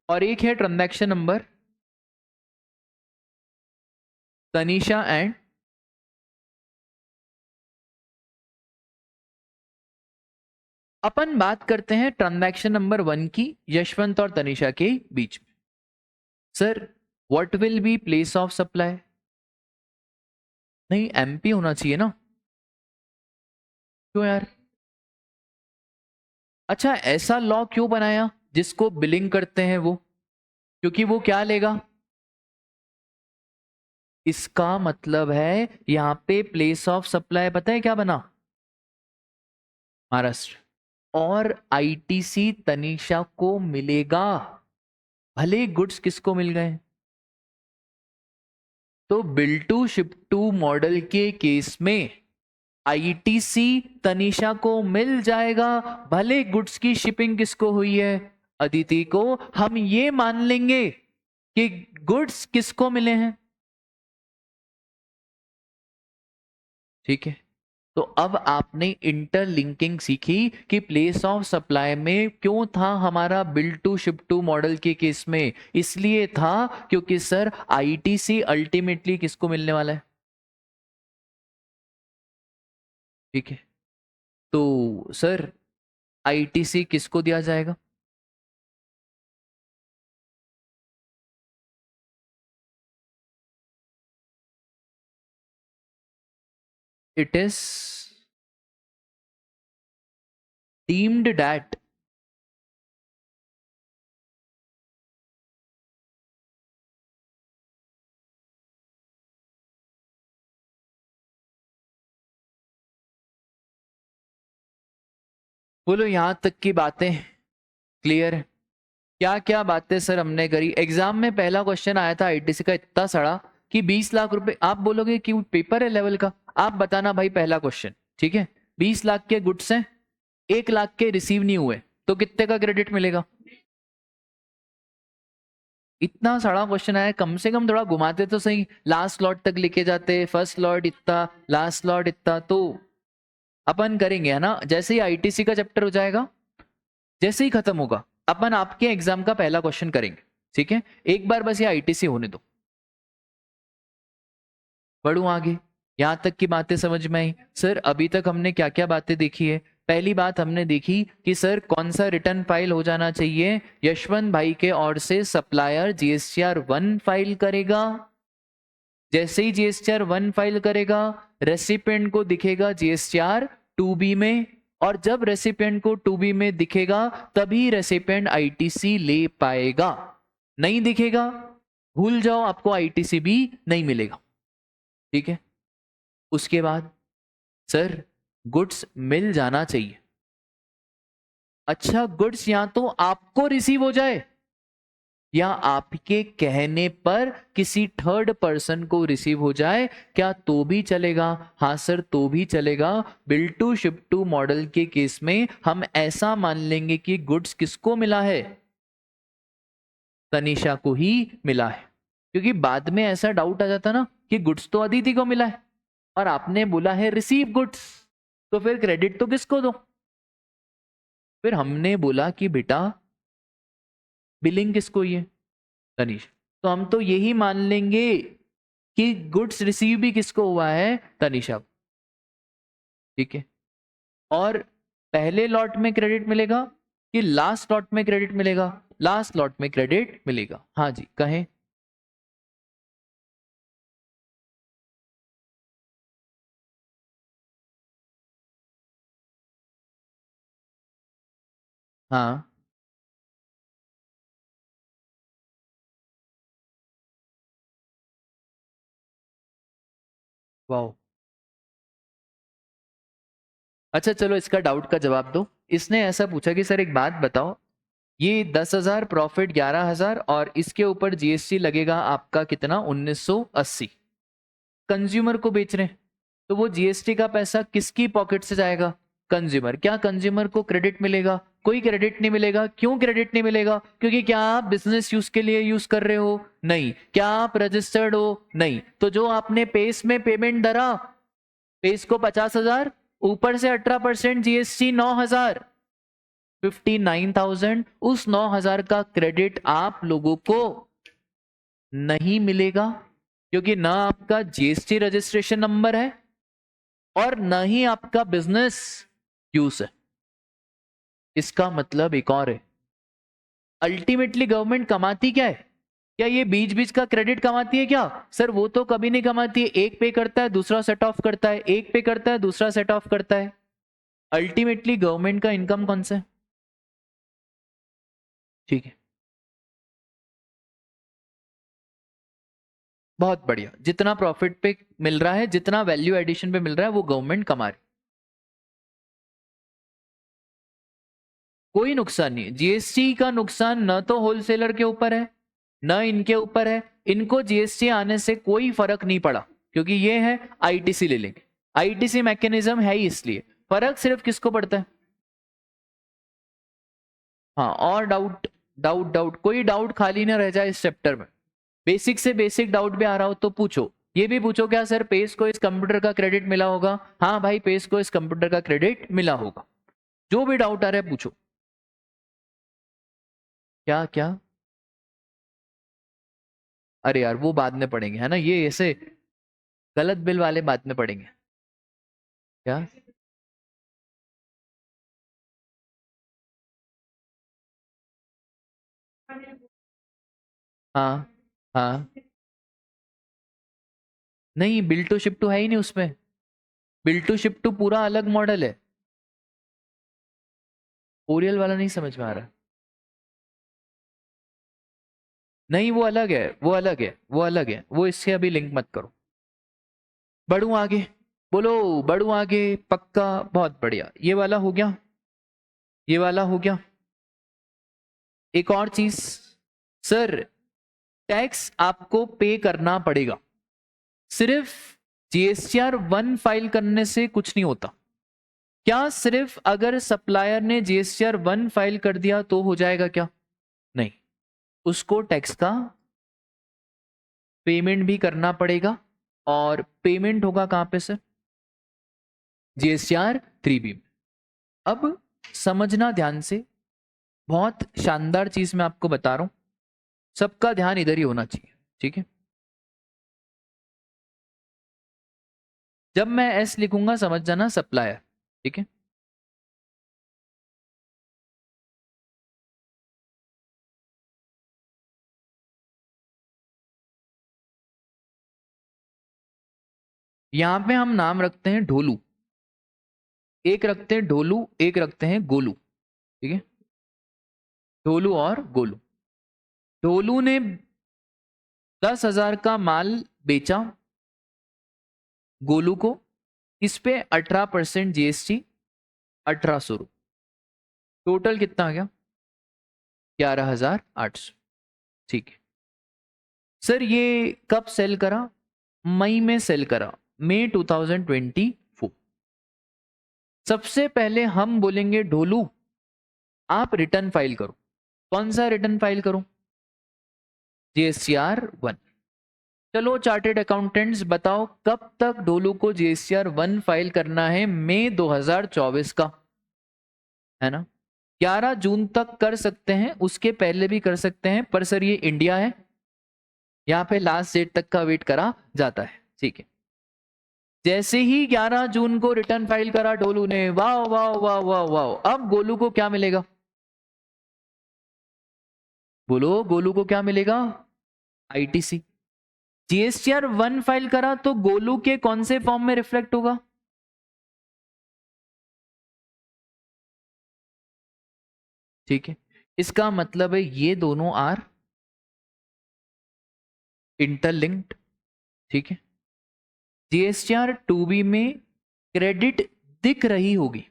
और एक है ट्रांजैक्शन नंबर तनीषा एंड अपन बात करते हैं ट्रांजैक्शन नंबर 1 की, यशवंत और तनीषा के बीच में। Sir what will be place of supply? नहीं, एमपी होना चाहिए ना। क्यों यार? अच्छा, ऐसा लॉ क्यों बनाया जिसको बिलिंग करते हैं वो? क्योंकि वो क्या लेगा? इसका मतलब है यहां पे प्लेस ऑफ सप्लाई पता है क्या बना? महाराष्ट्र। और आईटीसी तनीषा को मिलेगा, भले गुड्स किसको मिल गए। तो bill to ship to model के केस में आईटीसी तनीषा को मिल जाएगा, भले गुड्स की शिपिंग किसको हुई है? अदिति को। हम ये मान लेंगे कि गुड्स किसको मिले हैं, ठीक है। तो अब आपने इंटरलिंकिंग सीखी कि प्लेस ऑफ सप्लाई में क्यों था हमारा build to ship to model के केस में, इसलिए था क्योंकि सर आईटीसी अल्टीमेटली किसको मिलने वाला है, ठीक है। तो सर आईटीसी किसको दिया जाएगा, इट इज डीम्ड दैट बोलो यहां तक की बातें क्लियर है। क्या क्या बातें सर हमने करी, एग्जाम में पहला क्वेश्चन आया था आईटीसी का इतना सड़ा कि 20 लाख रुपए, आप बोलोगे कि पेपर है लेवल का, आप बताना भाई पहला क्वेश्चन, ठीक है। 20 लाख के गुड्स हैं, 1 लाख के रिसीव नहीं हुए, तो कितने का क्रेडिट मिलेगा। इतना सड़ा क्वेश्चन आया, कम से कम थोड़ा घुमाते तो सही, लास्ट लॉट तक लेके जाते, फर्स्ट लॉट इतना, लास्ट लॉट इतना। तो अपन करेंगे है ना, जैसे ही आईटीसी का चैप्टर हो जाएगा, जैसे ही खत्म होगा, अपन आपके एग्जाम का पहला क्वेश्चन करेंगे, ठीक है। एक बार बस ये आईटीसी होने दो, बढ़ू आगे। यहां तक की बातें समझ में आई सर। अभी तक हमने क्या क्या बातें देखी है, पहली बात हमने देखी कि सर कौन सा रिटर्न फाइल हो जाना चाहिए, यशवंत भाई के ओर से सप्लायर जीएसटीआर 1 फाइल करेगा, जैसे ही जीएसटीआर 1 फाइल करेगा रेसिपिएंट को दिखेगा जीएसटीआर 2B में, और जब रेसिपिएंट को 2B में दिखेगा तभी रेसिपिएंट आईटीसी ले पाएगा, नहीं दिखेगा भूल जाओ, आपको आईटीसी भी नहीं मिलेगा, ठीक है। उसके बाद सर गुड्स मिल जाना चाहिए, अच्छा गुड्स या तो आपको रिसीव हो जाए या आपके कहने पर किसी थर्ड पर्सन को रिसीव हो जाए, क्या तो भी चलेगा, हाँ सर तो भी चलेगा। Build to ship to model के केस में हम ऐसा मान लेंगे कि गुड्स किसको मिला है, तनिषा को ही मिला है, क्योंकि बाद में ऐसा डाउट आ जाता ना कि गुड्स तो अदिति को मिला है और आपने बोला है रिसीव गुड्स, तो फिर क्रेडिट तो किसको दो। फिर हमने बोला कि बेटा बिलिंग किसको ही है, तनिष, तो हम तो यही मान लेंगे कि गुड्स रिसीव भी किसको हुआ है, तनिषा, ठीक है। और पहले लॉट में क्रेडिट मिलेगा कि लास्ट लॉट में क्रेडिट मिलेगा, लास्ट लॉट में क्रेडिट मिलेगा, हाँ जी कहें। हाँ वाओ, अच्छा चलो इसका डाउट का जवाब दो। इसने ऐसा पूछा कि सर एक बात बताओ, ये 10,000 प्रॉफिट 11,000 और इसके ऊपर जीएसटी लगेगा आपका कितना 1980, कंज्यूमर को बेच रहे हैं, तो वो जीएसटी का पैसा किसकी पॉकेट से जाएगा, कंज्यूमर। क्या कंज्यूमर को क्रेडिट मिलेगा, कोई क्रेडिट नहीं मिलेगा। क्यों क्रेडिट नहीं मिलेगा, क्योंकि क्या आप बिजनेस यूज के लिए यूज कर रहे हो, नहीं। क्या आप रजिस्टर्ड हो, नहीं। तो जो आपने पेस में पेमेंट धरा, पेस को 50,000, ऊपर से 18% जीएसटी 9,000, 59,000, उस 9,000 का क्रेडिट आप लोगों को नहीं मिलेगा, क्योंकि ना आपका जीएसटी रजिस्ट्रेशन नंबर है और ना ही आपका बिजनेस यूज है। इसका मतलब एक और है, अल्टीमेटली गवर्नमेंट कमाती क्या है, क्या ये बीच बीच का क्रेडिट कमाती है क्या, सर वो तो कभी नहीं कमाती है। एक पे करता है दूसरा सेट ऑफ करता है, एक पे करता है दूसरा सेट ऑफ करता है। अल्टीमेटली गवर्नमेंट का इनकम कौन सा है, ठीक है। बहुत बढ़िया, जितना प्रॉफिट पे मिल रहा है, जितना वैल्यू एडिशन पे मिल रहा है, वो गवर्नमेंट कमा रही, कोई नुकसान नहीं है। जीएसटी का नुकसान न तो होलसेलर के ऊपर है न इनके ऊपर है, इनको जीएसटी आने से कोई फर्क नहीं पड़ा, क्योंकि ये है आईटीसी ले लेंगे, आईटीसी मैकेनिज्म है ही, इसलिए फर्क सिर्फ किसको पड़ता है। हाँ और डाउट डाउट डाउट, कोई डाउट खाली ना रह जाए इस चैप्टर में, बेसिक से बेसिक डाउट भी आ रहा हो तो पूछो। ये भी पूछो क्या सर पेस को इस कंप्यूटर का क्रेडिट मिला होगा? हाँ भाई पेस को इस कंप्यूटर का क्रेडिट मिला होगा। जो भी डाउट आ रहा है पूछो। क्या क्या? अरे यार वो बाद में पढ़ेंगे है ना, ये ऐसे गलत बिल वाले बाद में पढ़ेंगे। क्या? हाँ हाँ। नहीं बिल टू शिप टू है ही नहीं उसमें। बिल टू शिप टू पूरा अलग मॉडल है। ओरियल वाला नहीं समझ में आ रहा? नहीं वो अलग है, वो अलग है, वो अलग है, वो इससे अभी लिंक मत करो। बढ़ू आगे। बोलो बढ़ू आगे। पक्का? बहुत बढ़िया, ये वाला हो गया, ये वाला हो गया। एक और चीज सर, टैक्स आपको पे करना पड़ेगा। सिर्फ जीएसटीआर 1 फाइल करने से कुछ नहीं होता। क्या सिर्फ अगर सप्लायर ने जीएसटीआर 1 फाइल कर दिया तो हो जाएगा क्या? नहीं, उसको टैक्स का पेमेंट भी करना पड़ेगा। और पेमेंट होगा कहां पे सर? जीएसटीआर 3B में। अब समझना ध्यान से, बहुत शानदार चीज मैं आपको बता रहा हूं, सबका ध्यान इधर ही होना चाहिए, ठीक है? जब मैं एस लिखूंगा समझ जाना सप्लायर, ठीक है? यहां पे हम नाम रखते हैं ढोलू, एक रखते हैं ढोलू, एक रखते हैं गोलू, ठीक है? ढोलू और गोलू। ढोलू ने 10,000 का माल बेचा गोलू को, इस पे 18% जीएसटी, 1800 रुपये। टोटल कितना आ गया? 11,800। ठीक है सर, ये कब सेल करा? मई में सेल करा, मई 2024। सबसे पहले हम बोलेंगे ढोलू आप रिटर्न फाइल करो। कौन सा रिटर्न फाइल करो? जीएसटीआर 1। चलो चार्टेड अकाउंटेंट्स बताओ कब तक ढोलू को जीएसटीआर 1 फाइल करना है? मई 2024 का, है ना? 11 जून तक कर सकते हैं, उसके पहले भी कर सकते हैं, पर सर ये इंडिया है, यहाँ पे लास्ट डेट तक का वेट करा जाता है, ठीक है? जैसे ही 11 जून को रिटर्न फाइल करा ढोलू ने, वाह वाह वाह वाह वाह, अब गोलू को क्या मिलेगा? बोलो गोलू को क्या मिलेगा? आईटीसी। जीएसटीआर 1 फाइल करा तो गोलू के कौन से फॉर्म में रिफ्लेक्ट होगा? ठीक है, इसका मतलब है ये दोनों आर इंटरलिंक्ड, ठीक है? जीएसटीआर 2B में क्रेडिट दिख रही होगी,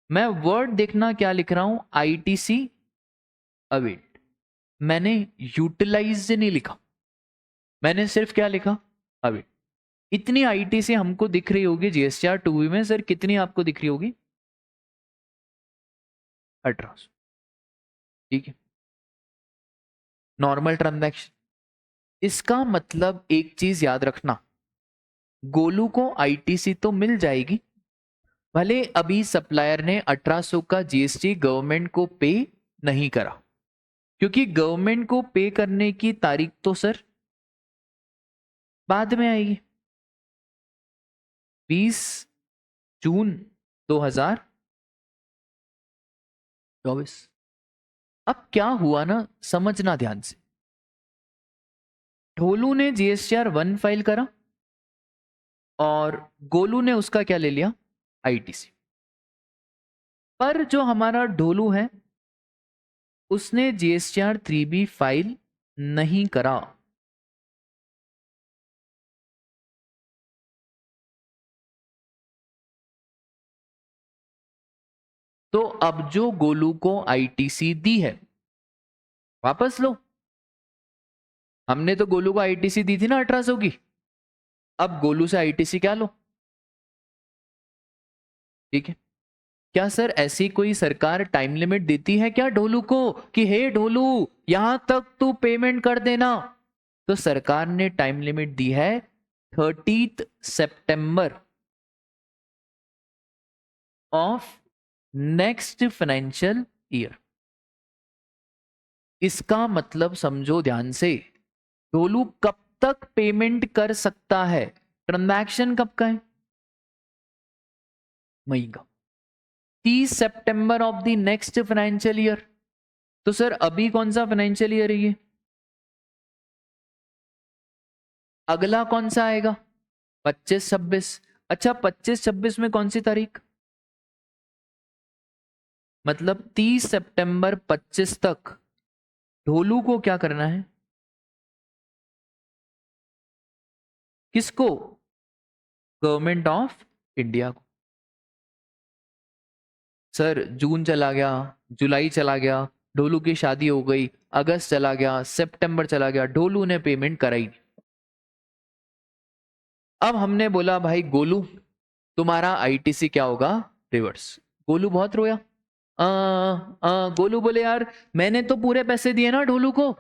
मैं वर्ड देखना क्या लिख रहा हूं, आईटीसी अवेट। मैंने यूटिलाइज नहीं लिखा, मैंने सिर्फ क्या लिखा? अवेट। इतनी आईटीसी हमको दिख रही होगी जीएसटीआर 2B में। सर कितनी आपको दिख रही होगी? 1800, ठीक है? Normal transaction. इसका मतलब एक चीज याद रखना, गोलू को आईटीसी तो मिल जाएगी, भले अभी सप्लायर ने 1800 का जीएसटी गवर्नमेंट को पे नहीं करा, क्योंकि गवर्नमेंट को पे करने की तारीख तो सर बाद में आएगी, 20 जून 2024। अब क्या हुआ ना, समझना ध्यान से। ढोलू ने जीएसटीआर 1 फाइल करा और गोलू ने उसका क्या ले लिया? आईटीसी। पर जो हमारा ढोलू है उसने जीएसटीआर 3B फाइल नहीं करा। तो अब जो गोलू को आईटीसी दी है वापस लो। हमने तो गोलू को आईटीसी दी थी ना 1800 की, अब गोलू से आईटीसी क्या लो, ठीक है? क्या सर ऐसी कोई सरकार टाइम लिमिट देती है क्या ढोलू को कि हे ढोलू यहां तक तू पेमेंट कर देना? तो सरकार ने टाइम लिमिट दी है 30 सितंबर ऑफ नेक्स्ट फाइनेंशियल ईयर। इसका मतलब समझो ध्यान से, ढोलू कब तक पेमेंट कर सकता है? ट्रांजैक्शन कब का है? मई का। 30 सितंबर of the next financial year. तो सर अभी कौन सा फाइनेंशियल ईयर है ये? अगला कौन सा आएगा? 25-26। अच्छा 25-26 में कौन सी तारीख? मतलब 30 सितंबर 25 तक ढोलू को क्या करना है? किसको? गवर्नमेंट ऑफ इंडिया को। सर जून चला गया, जुलाई चला गया, ढोलू की शादी हो गई, अगस्त चला गया, सितंबर चला गया, ढोलू ने पेमेंट कराई नहीं। अब हमने बोला भाई गोलू तुम्हारा आईटीसी क्या होगा? रिवर्स। गोलू बहुत रोया। गोलू बोले यार मैंने तो पूरे पैसे दिए ना ढोलू को।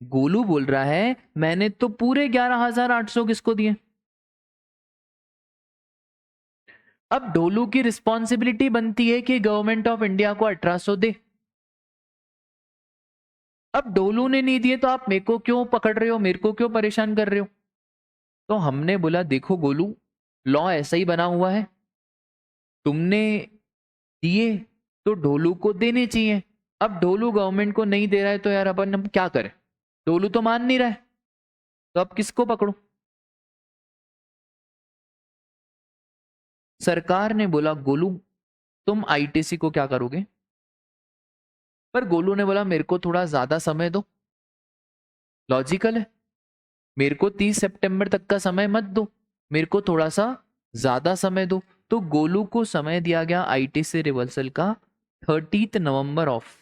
गोलू बोल रहा है मैंने तो पूरे 11,800 किसको दिए? अब ढोलू की रिस्पॉन्सिबिलिटी बनती है कि गवर्नमेंट ऑफ इंडिया को 1800 दे। अब ढोलू ने नहीं दिए तो आप मेरे को क्यों पकड़ रहे हो, मेरे को क्यों परेशान कर रहे हो? तो हमने बोला देखो गोलू, लॉ ऐसा ही बना हुआ है, तुमने दिए तो ढोलू को देने चाहिए। अब ढोलू गवर्नमेंट को नहीं दे रहा है तो यार अपन हम क्या करें? ढोलू तो मान नहीं रहा है, तो अब किसको पकड़ो? सरकार ने बोला गोलू तुम आईटीसी को क्या करोगे? पर गोलू ने बोला मेरे को थोड़ा ज्यादा समय दो। लॉजिकल है, मेरे को 30 सितंबर तक का समय मत दो, मेरे को थोड़ा सा ज्यादा समय दो। तो गोलू को समय दिया गया आईटीसी रिवर्सल का 30 नवंबर ऑफ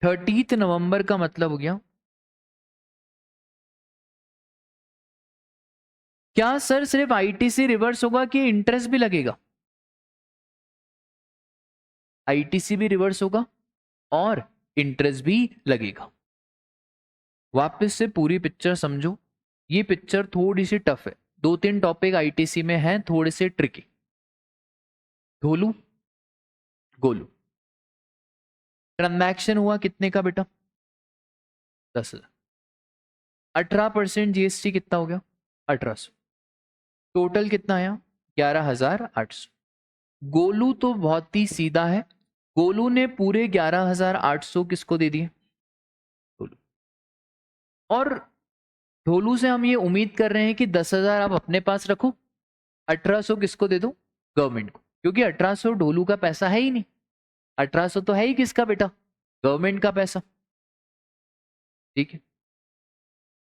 30 नवंबर का मतलब हो गया क्या सर सिर्फ आईटीसी रिवर्स होगा कि इंटरेस्ट भी लगेगा? आईटीसी भी रिवर्स होगा और इंटरेस्ट भी लगेगा। वापस से पूरी पिक्चर समझो, ये पिक्चर थोड़ी सी टफ है, 2-3 टॉपिक आईटीसी में हैं थोड़े से ट्रिकी। ढोलू गोलू, ट्रांजैक्शन हुआ कितने का बेटा? 10,000। 18% जीएसटी कितना हो गया? 1800। टोटल कितना आया? 11,800। गोलू तो बहुत ही सीधा है, गोलू ने पूरे 11,800 किसको दे दिए? गोलू। और ढोलू से हम ये उम्मीद कर रहे हैं कि 10,000 आप अपने पास रखो, 1800 किसको दे दो? गवर्नमेंट को। क्योंकि 1800 ढोलू का पैसा है ही नहीं, 1800 तो है ही किसका बेटा? गवर्नमेंट का पैसा। ठीक है,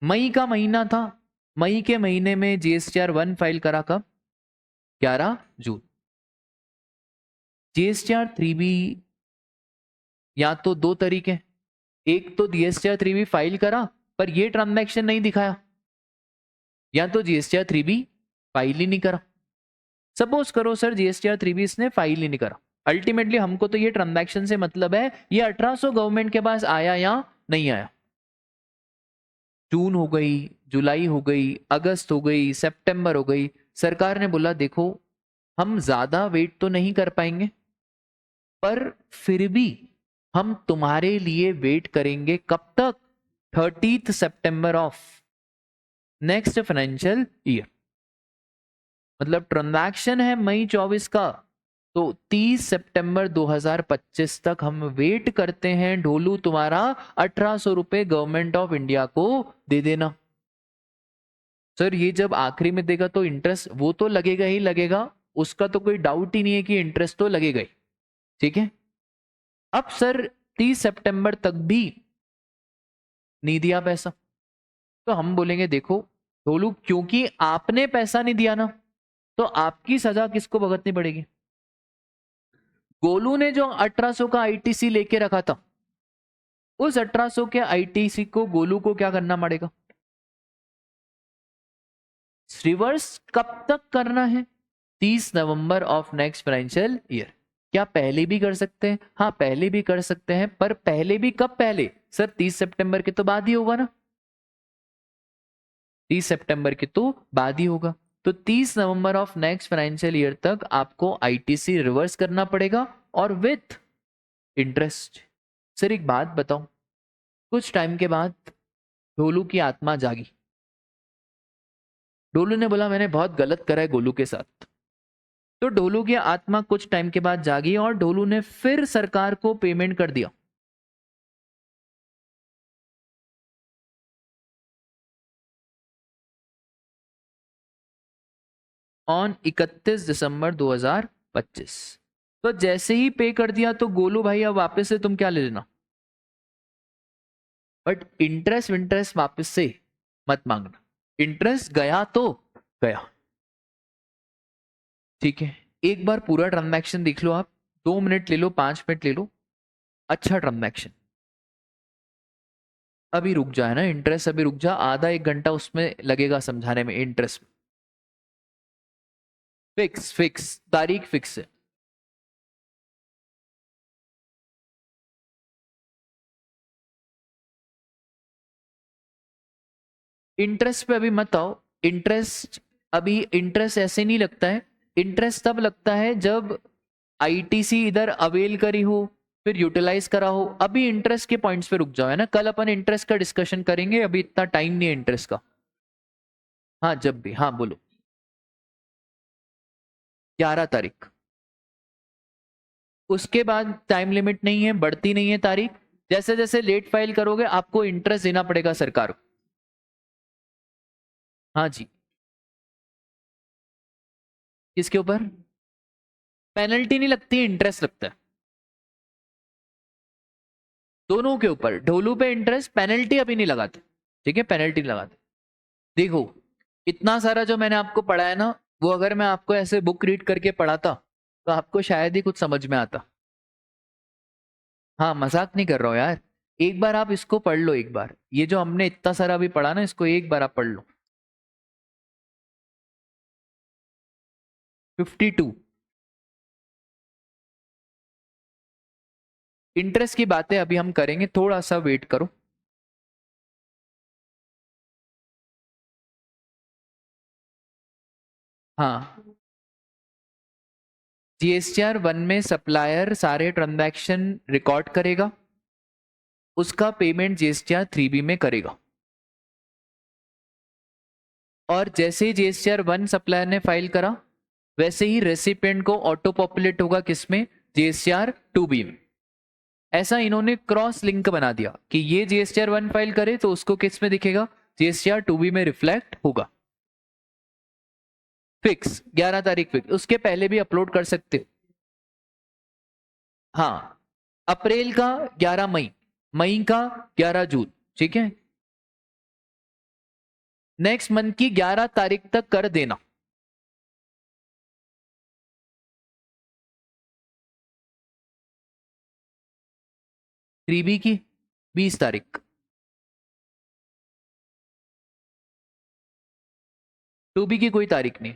मई का महीना था, मई के महीने में जीएसटीआर 1 फाइल करा कब? 11 जून। जीएसटीआर 3 भी या तो दो तरीके, एक तो जीएसटीआर 3 भी फाइल करा पर ये ट्रांजैक्शन नहीं दिखाया, या तो जीएसटीआर 3 भी फाइल ही नहीं करा। सपोज करो सर जीएसटीआर 3 भी इसने फाइल ही नहीं करा, अल्टीमेटली हमको तो ये ट्रांजैक्शन से मतलब है ये 1800 गवर्नमेंट के पास आया या नहीं आया। जून हो गई, जुलाई हो गई, अगस्त हो गई, सितंबर हो गई। सरकार ने बोला देखो हम ज्यादा वेट तो नहीं कर पाएंगे, पर फिर भी हम तुम्हारे लिए वेट करेंगे कब तक? 30 सितंबर ऑफ नेक्स्ट फाइनेंशियल ईयर। मतलब ट्रांजैक्शन है मई 24 का, तो 30 सितंबर 2025 तक हम वेट करते हैं ढोलू तुम्हारा 1800 रुपए गवर्नमेंट ऑफ इंडिया को दे देना। सर ये जब आखिरी में देगा तो इंटरेस्ट वो तो लगेगा ही लगेगा, उसका तो कोई डाउट ही नहीं है कि इंटरेस्ट तो लगेगा ही। ठीक है, अब सर 30 सितंबर तक भी नहीं दिया पैसा, तो हम बोलेंगे देखो ढोलू क्योंकि आपने पैसा नहीं दिया ना, तो आपकी सजा किसको भुगतनी पड़ेगी? गोलू ने जो 1800 का आईटीसी लेके रखा था, उस 1800 के आईटीसी को गोलू को क्या करना पड़ेगा? रिवर्स कब तक करना है? 30 November of next financial year. क्या पहले भी कर सकते हैं? हाँ पहले भी कर सकते हैं, पर पहले भी कब पहले सर? 30 सितंबर के तो बाद ही होगा ना, 30 सितंबर के तो बाद ही होगा। तो 30 November of next financial year तक आपको आईटीसी रिवर्स करना पड़ेगा और विथ इंटरेस्ट। सर एक बात बताओ, कुछ टाइम के बाद ढोलू की आत्मा जागी। ढोलू ने बोला मैंने बहुत गलत करा है गोलू के साथ। तो ढोलू की आत्मा कुछ टाइम के बाद जागी और ढोलू ने फिर सरकार को पेमेंट कर दिया। ऑन 31 दिसंबर 2025। तो जैसे ही पे कर दिया तो गोलू भाई अब वापस से तुम क्या ले लेना, बट इंटरेस्ट विंटरेस्ट वापस से मत मांगना। इंटरेस्ट गया तो गया, ठीक है। एक बार पूरा ट्रांजैक्शन देख लो आप, 2 मिनट ले लो, 5 मिनट ले लो, अच्छा ट्रांजैक्शन। अभी रुक जाए ना इंटरेस्ट, अभी रुक जा, आधा 1 घंटा उसमें लगेगा समझाने में। इंटरेस्ट फिक्स, फिक्स तारीख फिक्स है। इंटरेस्ट पे अभी मत आओ। इंटरेस्ट अभी, इंटरेस्ट ऐसे नहीं लगता है। इंटरेस्ट तब लगता है जब आईटीसी इधर अवेल करी हो, फिर यूटिलाइज करा हो। अभी इंटरेस्ट के पॉइंट्स पे रुक जाओ, है ना, कल अपन इंटरेस्ट का डिस्कशन करेंगे, अभी इतना टाइम नहीं है इंटरेस्ट का। हाँ जब भी, हाँ बोलो। 11 तारीख, उसके बाद टाइम लिमिट नहीं है, बढ़ती नहीं है तारीख। जैसे जैसे लेट फाइल करोगे आपको इंटरेस्ट देना पड़ेगा सरकार को। हाँ जी। किसके ऊपर? पेनल्टी नहीं लगती, इंटरेस्ट लगता है दोनों के ऊपर। ढोलू पे इंटरेस्ट, पेनल्टी अभी नहीं लगाते, ठीक है, पेनल्टी नहीं लगाते। देखो इतना सारा जो मैंने आपको पढ़ाया ना, वो अगर मैं आपको ऐसे बुक रीड करके पढ़ाता तो आपको शायद ही कुछ समझ में आता। हाँ मजाक नहीं कर रहा हूँ यार, एक बार आप इसको पढ़ लो, एक बार ये जो हमने इतना सारा अभी पढ़ा ना, इसको एक बार आप पढ़ लो। 52। इंटरेस्ट की बातें अभी हम करेंगे, थोड़ा सा वेट करो। हाँ, जीएसटीआर 1 में सप्लायर सारे ट्रांजैक्शन रिकॉर्ड करेगा, उसका पेमेंट जीएसटीआर 3B में करेगा। और जैसे ही जीएसटीआर 1 सप्लायर ने फाइल करा, वैसे ही रेसिपिएंट को ऑटो पॉपुलेट होगा किसमें? जीएसटीआर 2B में। ऐसा इन्होंने क्रॉस लिंक बना दिया कि ये जीएसटीआर 1 फाइल करे तो उसको किस में दिखेगा? जीएसटीआर 2B में रिफ्लेक्ट होगा। फिक्स 11 तारीख फिक्स, उसके पहले भी अपलोड कर सकते हो। हाँ, अप्रैल का 11 मई, मई का 11 जून, ठीक है। नेक्स्ट मंथ की 11 तारीख तक कर देना। 3B की 20 तारीख। 2B की कोई तारीख नहीं।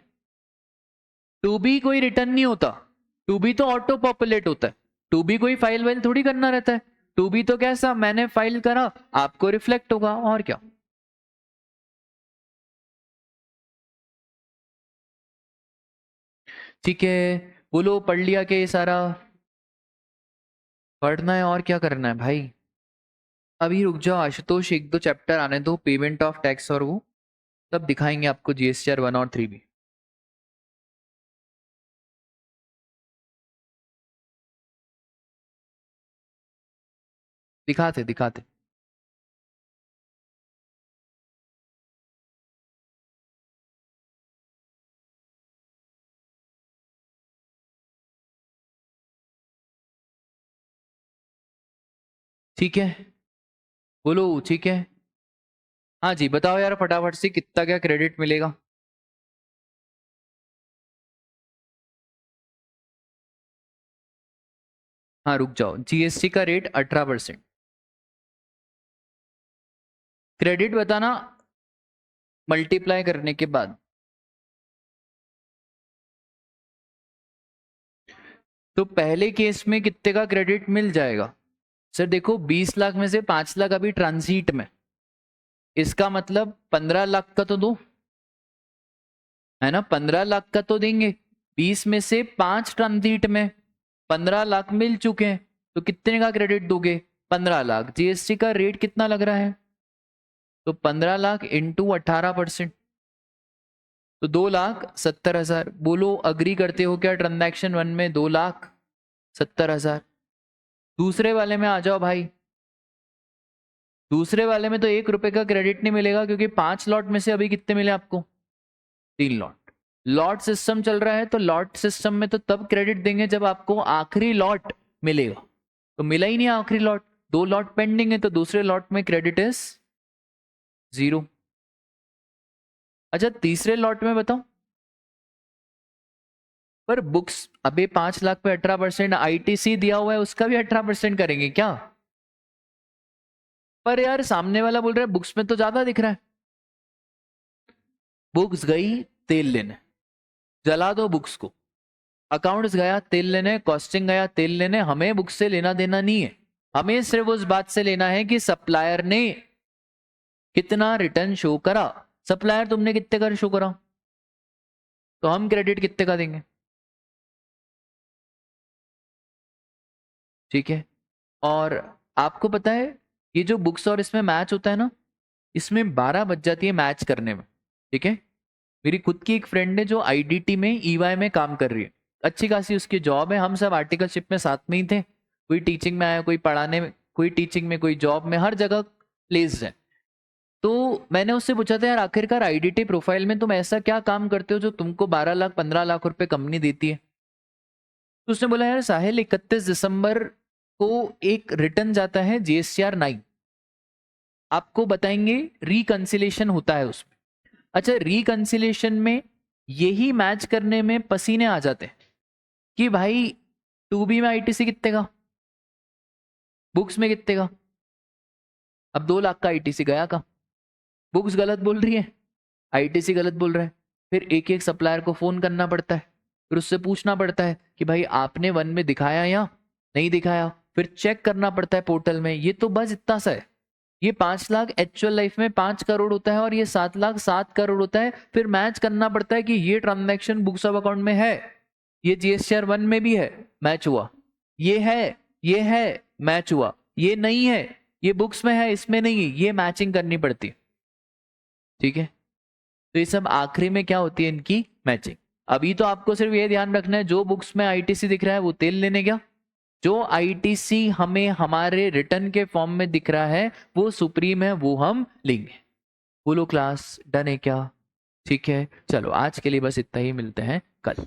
2B कोई रिटर्न नहीं होता, 2B तो ऑटो पॉपुलेट होता है। 2B कोई फाइल वाइल थोड़ी करना रहता है। 2B तो कैसा, मैंने फाइल करा आपको रिफ्लेक्ट होगा, और क्या। ठीक है, बोलो पढ़ लिया कि ये सारा? पढ़ना है और क्या करना है भाई। अभी रुक जाओ आशुतोष, 1-2 चैप्टर आने दो, पेमेंट ऑफ टैक्स और वो, तब दिखाएंगे आपको जीएसटीआर 1 और 3B। दिखाते दिखाते। ठीक है, बोलो ठीक है। हाँ जी बताओ यार फटाफट से, कितना क्या क्रेडिट मिलेगा? हाँ रुक जाओ, जीएसटी का रेट 18%। क्रेडिट बताना मल्टीप्लाई करने के बाद। तो पहले केस में कितने का क्रेडिट मिल जाएगा? सर देखो 20 लाख में से 5 लाख अभी ट्रांजिट में, इसका मतलब 15 लाख का तो दो, है ना, 15 लाख का तो देंगे। 20 में से 5 ट्रांजिट में, 15 लाख मिल चुके हैं, तो कितने का क्रेडिट दोगे? 15 लाख। जीएसटी का रेट कितना लग रहा है? तो 15 लाख इंटू 18%, तो 2,70,000। बोलो अग्री करते हो क्या ट्रांजैक्शन 1 में 2,70,000? दूसरे वाले में आ जाओ भाई। दूसरे वाले में तो 1 रुपए का क्रेडिट नहीं मिलेगा, क्योंकि 5 लॉट में से अभी कितने मिले आपको? 3 लॉट। लॉट सिस्टम चल रहा है, तो लॉट सिस्टम में तो तब क्रेडिट देंगे जब आपको आखिरी लॉट मिलेगा। तो मिला ही नहीं आखिरी लॉट, 2 लॉट पेंडिंग है, तो दूसरे लॉट में क्रेडिट इज 0। अच्छा तीसरे लॉट में बताओ। पर बुक्स अभी 5 लाख पे 18% आईटीसी दिया हुआ है, उसका भी 18% करेंगे क्या? पर यार सामने वाला बोल रहा है बुक्स में तो ज्यादा दिख रहा है। बुक्स गई तेल लेने, जला दो बुक्स को। अकाउंट्स गया तेल लेने, कॉस्टिंग गया तेल लेने। हमें बुक्स से लेना देना नहीं है, हमें सिर्फ उस बात से लेना है कि सप्लायर ने कितना रिटर्न शो करा। सप्लायर तुमने कितने का शो करा, तो हम क्रेडिट कितने का देंगे। ठीक है। और आपको पता है ये जो बुक्स और इसमें मैच होता है ना, इसमें 12 बज जाती है मैच करने में। ठीक है। मेरी खुद की एक फ्रेंड है जो आईडीटी में ईवाई में काम कर रही है, अच्छी खासी उसकी जॉब है। हम सब आर्टिकलशिप में साथ में ही थे, कोई टीचिंग में आया, कोई पढ़ाने में, कोई टीचिंग में, कोई जॉब में, हर जगह प्लेस्ड है। तो मैंने उससे पूछा था यार आखिरकार आईडीटी प्रोफाइल में तुम ऐसा क्या काम करते हो जो तुमको 12 लाख 15 लाख रुपए कंपनी देती है? तो उसने बोला यार साहिल 31 दिसंबर को एक रिटर्न जाता है जीएसटीआर 9, आपको बताएंगे रिकंसिलेशन होता है उसमें। अच्छा रिकंसिलेशन में यही मैच करने में पसीने आ जाते हैं कि भाई 2B में आईटीसी कितने का, बुक्स में कितने का। अब 2 लाख का आईटीसी गया का, बुक्स गलत बोल रही है, आईटीसी गलत बोल रहा है। फिर एक एक सप्लायर को फोन करना पड़ता है, फिर उससे पूछना पड़ता है कि भाई आपने 1 में दिखाया या नहीं दिखाया, फिर चेक करना पड़ता है पोर्टल में। ये तो बस इतना सा है। ये 5 लाख एक्चुअल लाइफ में 5 करोड़ होता है, और ये 7 लाख 7 करोड़ होता है। फिर मैच करना पड़ता है कि ये ट्रांजैक्शन बुक्स ऑफ अकाउंट में है, ये जीएसटीआर 1 में भी है, मैच हुआ। ये है मैच हुआ, ये नहीं है, ये बुक्स में है इसमें नहीं है, ये मैचिंग करनी पड़ती। ठीक है। तो ये सब आखिरी में क्या होती है इनकी मैचिंग। अभी तो आपको सिर्फ ये ध्यान रखना है जो बुक्स में आईटीसी दिख रहा है वो तेल लेने गया, जो आईटीसी हमें हमारे रिटर्न के फॉर्म में दिख रहा है वो सुप्रीम है, वो हम लेंगे। बोलो क्लास डन है क्या? ठीक है चलो आज के लिए बस इतना ही, मिलते हैं कल।